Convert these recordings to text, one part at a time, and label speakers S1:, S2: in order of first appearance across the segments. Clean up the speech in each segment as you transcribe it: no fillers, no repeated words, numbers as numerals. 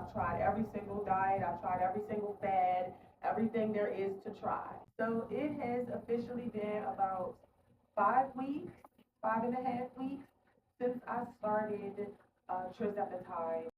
S1: I've tried every single diet, I've tried every single fad, everything there is to try. So it has officially been about 5 weeks, 5.5 weeks since I started Trizepatide.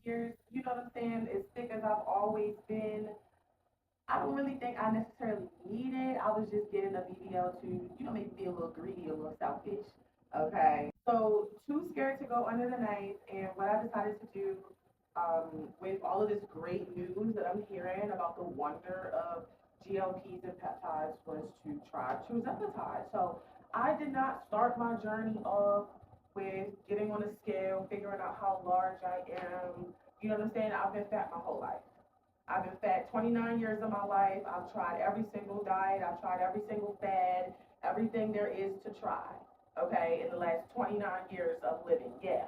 S1: Years, you know what I'm saying? As thick as I've always been, I don't really think I necessarily need it. I was just getting a BBL to, maybe be a little greedy, a little selfish. Okay. So too scared to go under the knife, and what I decided to do, with all of this great news that I'm hearing about the wonder of GLPs and peptides, was to try Trizepatide. So I did not start my journey off with getting on a scale, figuring out how large I am. You know what I'm saying? I've been fat my whole life. I've been fat 29 years of my life. I've tried every single diet. I've tried every single fad, everything there is to try. Okay, in the last 29 years of living, yeah.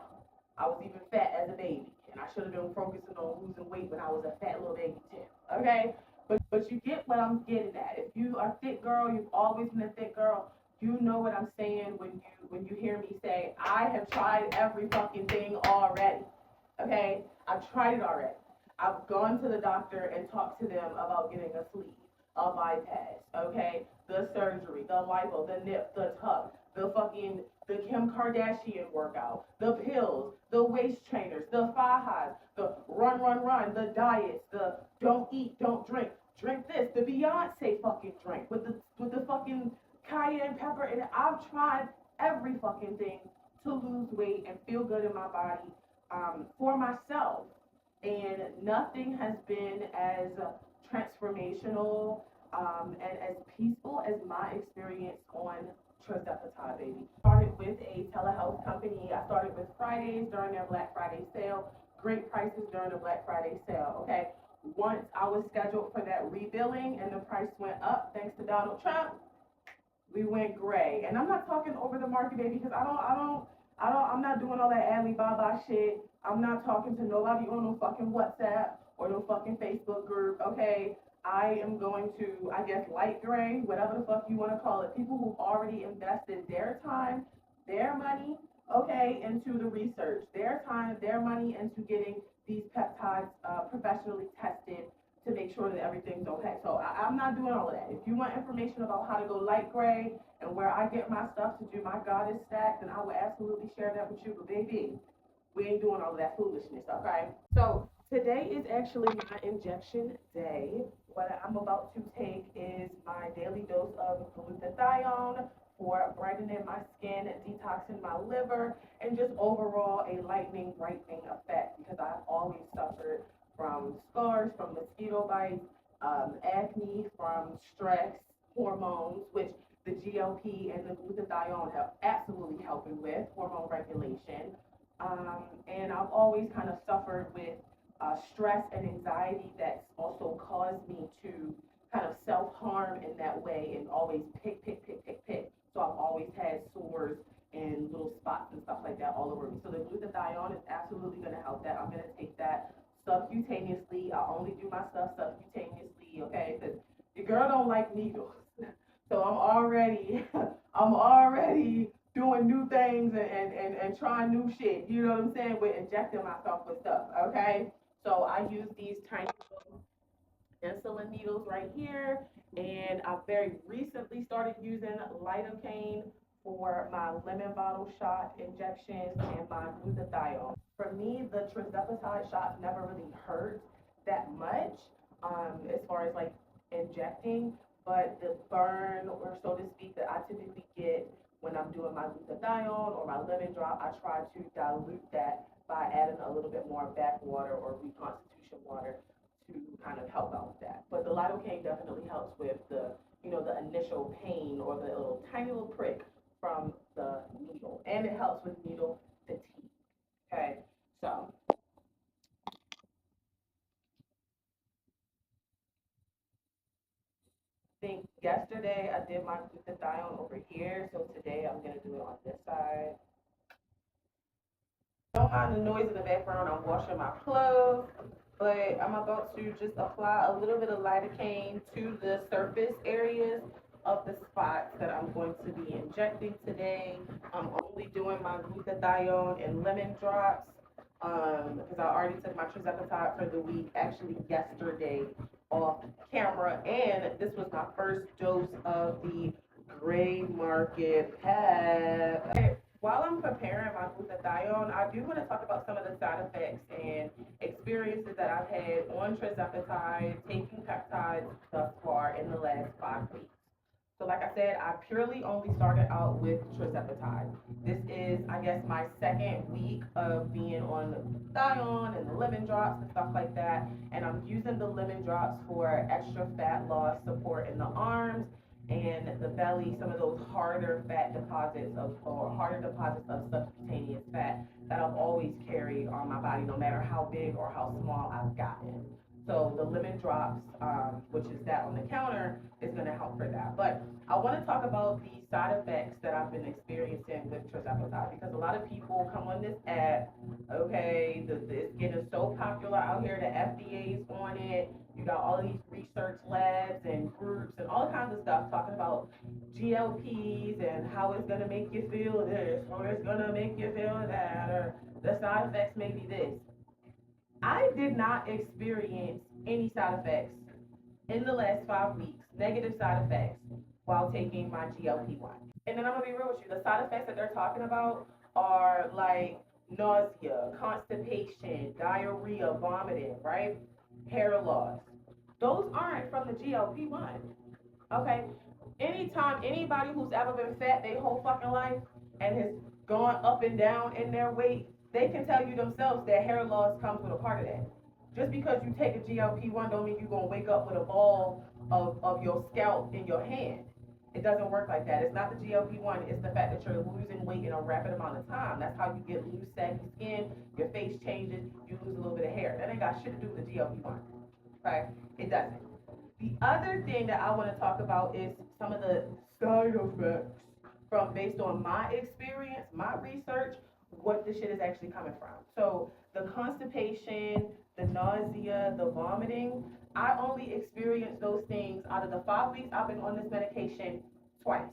S1: I was even fat as a baby, and I should have been focusing on losing weight when I was a fat little baby too. Okay, but you get what I'm getting at. If you are a thick girl, you've always been a thick girl. You know what I'm saying when you hear me say I have tried every fucking thing already. Okay, I've tried it already. I've gone to the doctor and talked to them about getting a sleeve, a bypass, okay, the surgery, the lipo, the nip, the tuck, the Kim Kardashian workout, the pills, the waist trainers, the fajas, the run, the diets, the don't eat, don't drink, drink this, the Beyonce fucking drink with the fucking cayenne pepper, and I've tried every fucking thing to lose weight and feel good in my body, for myself, and nothing has been as transformational, and as peaceful as my experience on Trizepatide, baby. Started with a telehealth company. I started with Fridays during their Black Friday sale. Great prices during the Black Friday sale. Okay. Once I was scheduled for that rebilling and the price went up, thanks to Donald Trump, we went gray. And I'm not talking over the market, baby, because I'm not doing all that Alibaba shit. I'm not talking to nobody on no fucking WhatsApp or no fucking Facebook group, okay? I am going to, I guess, light gray, whatever the fuck you want to call it. People who've already invested their time, their money, okay, into the research, their time, their money into getting these peptides professionally tested to make sure that everything's okay. So I'm not doing all of that. If you want information about how to go light gray and where I get my stuff to do my goddess stack, then I will absolutely share that with you. But baby, we ain't doing all of that foolishness, okay? So today is actually my injection day. What I'm about to take is my daily dose of glutathione for brightening my skin, detoxing my liver, and just overall a lightening, brightening effect, because I've always suffered from scars, from mosquito bites, acne, from stress, hormones, which the GLP and the glutathione have absolutely helping with hormone regulation. And I've always kind of suffered with stress and anxiety that's also caused me to kind of self-harm in that way and always pick. So I've always had sores and little spots and stuff like that So the glutathione is absolutely going to help that. I'm going to take that subcutaneously. I only do my stuff subcutaneously, okay? Because your girl don't like needles. So I'm already doing new things and trying new shit. You know what I'm saying? With injecting myself with stuff, okay? So I use these tiny insulin needles right here, and I very recently started using lidocaine for my lemon bottle shot injections and my glutathione. For me, the trizepatide shot never really hurt that much, as far as like injecting, but the burn, or so to speak, that I typically get when I'm doing my glutathione or my lemon drop, I try to dilute that by adding a little bit more backwater or reconstitution water to kind of help out with that. But the lidocaine definitely helps with the initial pain or the little tiny little prick from the needle, and it helps with needle fatigue. Okay, so I think yesterday I did my glutathione over here, so today I'm gonna do it on this side. Don't mind the noise in the background. I'm washing my clothes, but I'm about to just apply a little bit of lidocaine to the surface areas of the spots that I'm going to be injecting today. I'm only doing my glutathione and lemon drops because I already took my trizepatide for the week, actually yesterday off camera, and this was my first dose of the gray market pep. While I'm preparing my glutathione, I do want to talk about some of the side effects and experiences that I've had on trizepatide, taking peptides thus far in the last 5 weeks. So like I said, I purely only started out with trizepatide. This is, I guess, my second week of being on the glutathione and the lemon drops and stuff like that. And I'm using the lemon drops for extra fat loss support in the arms and the belly, some of those harder fat deposits or harder deposits of subcutaneous fat that I've always carried on my body, no matter how big or how small I've gotten. So the lemon drops, which is that on the counter, is going to help for that. But I want to talk about the side effects that I've been experiencing with trizepatide, because a lot of people come on this app, okay, it's getting so popular out here, the FDA's on it, you got all these research labs and groups and all kinds of stuff talking about GLPs and how it's going to make you feel this, or it's going to make you feel that, or the side effects may be this. I did not experience any side effects in the last 5 weeks, negative side effects, while taking my GLP-1. And then I'm gonna be real with you. The side effects that they're talking about are like nausea, constipation, diarrhea, vomiting, right? Hair loss. Those aren't from the GLP-1. Okay? Anytime anybody who's ever been fat their whole fucking life and has gone up and down in their weight, they can tell you themselves that hair loss comes with a part of that. Just because you take a GLP-1 don't mean you're gonna wake up with a ball of your scalp in your hand. It doesn't work like that. It's not the GLP-1, it's the fact that you're losing weight in a rapid amount of time. That's how you get loose, saggy skin, your face changes, you lose a little bit of hair. That ain't got shit to do with the GLP-1. Okay? It doesn't. The other thing that I want to talk about is some of the side effects from based on my experience, my research, what this shit is actually coming from. So the constipation, the nausea, the vomiting, I only experienced those things out of the 5 weeks I've been on this medication twice.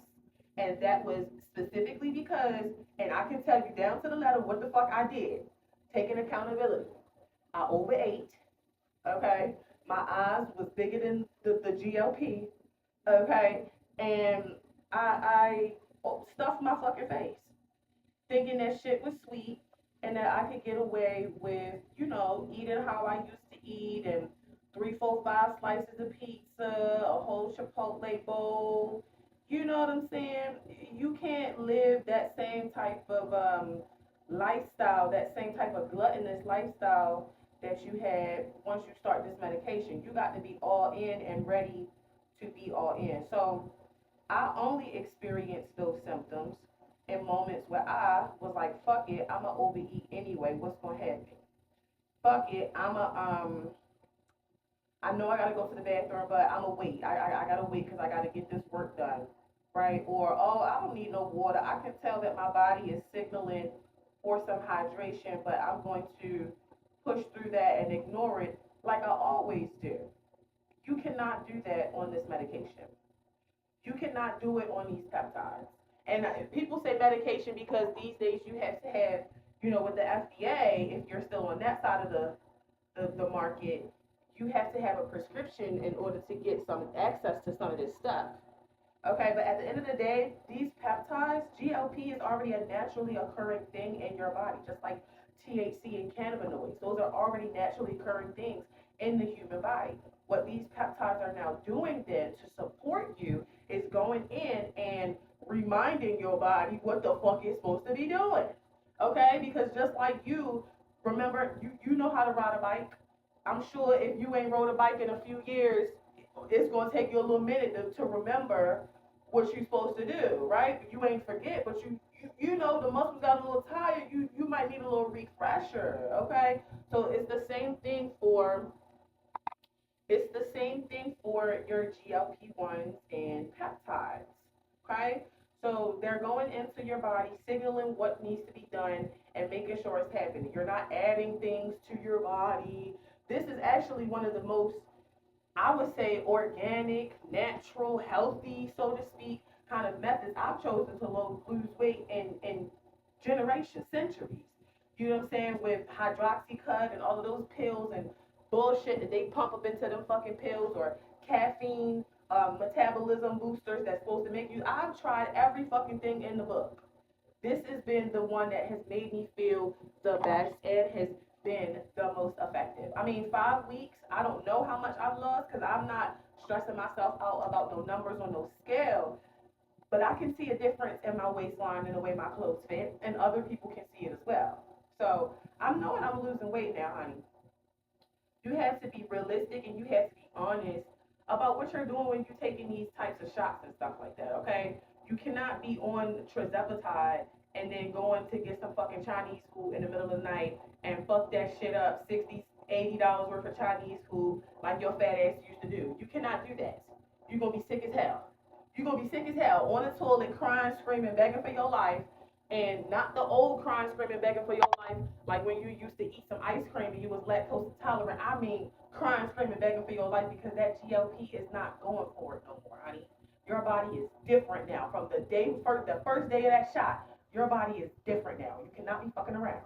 S1: And that was specifically because, and I can tell you down to the letter what the fuck I did, taking accountability. I overate, okay? My eyes was bigger than the GLP, okay? And I stuffed my fucking face, thinking that shit was sweet and that I could get away with, eating how I used to eat and 3, 4, 5 slices of pizza, a whole Chipotle bowl. You know what I'm saying? You can't live that same type of lifestyle, that same type of gluttonous lifestyle that you had once you start this medication. You got to be all in and ready to be all in. So I only experienced those symptoms in moments where I was like, fuck it, I'ma overeat anyway. What's gonna happen? Fuck it, I know I gotta go to the bathroom, but I'ma wait. I gotta wait because I gotta get this work done, right? Or, oh, I don't need no water. I can tell that my body is signaling for some hydration, but I'm going to push through that and ignore it like I always do. You cannot do that on this medication. You cannot do it on these peptides. And people say medication because these days you have to have, with the FDA, if you're still on that side of the market, you have to have a prescription in order to get some access to some of this stuff. Okay, but at the end of the day, these peptides, GLP is already a naturally occurring thing in your body, just like THC and cannabinoids. Those are already naturally occurring things in the human body. What these peptides are now doing then to support you is going in and reminding your body what the fuck it's supposed to be doing. Okay, because just like you, remember, you know how to ride a bike. I'm sure if you ain't rode a bike in a few years, it's going to take you a little minute to remember what you're supposed to do, right? You ain't forget, but you know the muscles got a little tired. You might need a little refresher, okay? So it's the same thing for your GLP-1s and peptides, okay? So they're going into your body, signaling what needs to be done and making sure it's happening. You're not adding things to your body. This is actually one of the most, I would say, organic, natural, healthy, so to speak, kind of methods I've chosen to lose weight in generations, centuries. You know what I'm saying? With hydroxycut and all of those pills and bullshit that they pump up into them fucking pills, or caffeine, metabolism boosters that's supposed to make you. I've tried every fucking thing in the book. This has been the one that has made me feel the best and has been the most effective. I mean, 5 weeks, I don't know how much I've lost because I'm not stressing myself out about no numbers on no scale, but I can see a difference in my waistline and the way my clothes fit, and other people can see it as well. So I'm knowing I'm losing weight now, honey. You have to be realistic and you have to be honest about what you're doing when you're taking these types of shots and stuff like that, okay? You cannot be on trizepatide and then going to get some fucking Chinese food in the middle of the night and fuck that shit up, $60, $80 worth of Chinese food like your fat ass used to do. You cannot do that. You're going to be sick as hell. You're going to be sick as hell on the toilet crying, screaming, begging for your life, and not the old crying, screaming, begging for your life, like when you used to eat some ice cream and you was lactose intolerant. I mean, crying, screaming, begging for your life because that GLP is not going for it no more, honey. Your body is different now. From the first day of that shot, your body is different now. You cannot be fucking around.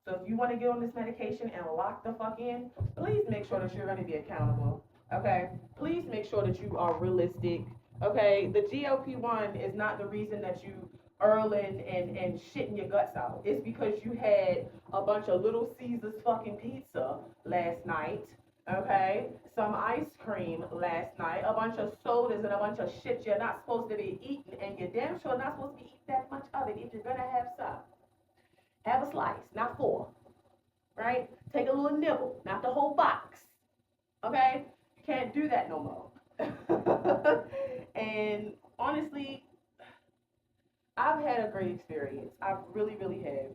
S1: So if you want to get on this medication and lock the fuck in, please make sure that you're going to be accountable. Okay? Please make sure that you are realistic. Okay? The GLP-1 is not the reason that you Erlin and shitting your guts out. It's because you had a bunch of Little Caesars fucking pizza last night, okay? Some ice cream last night, a bunch of sodas and a bunch of shit you're not supposed to be eating, and you're damn sure not supposed to be eating that much of it. If you're gonna have some, have a slice, not four, right? Take a little nibble, not the whole box, okay? You can't do that no more. And honestly, I've had a great experience. I really, really have.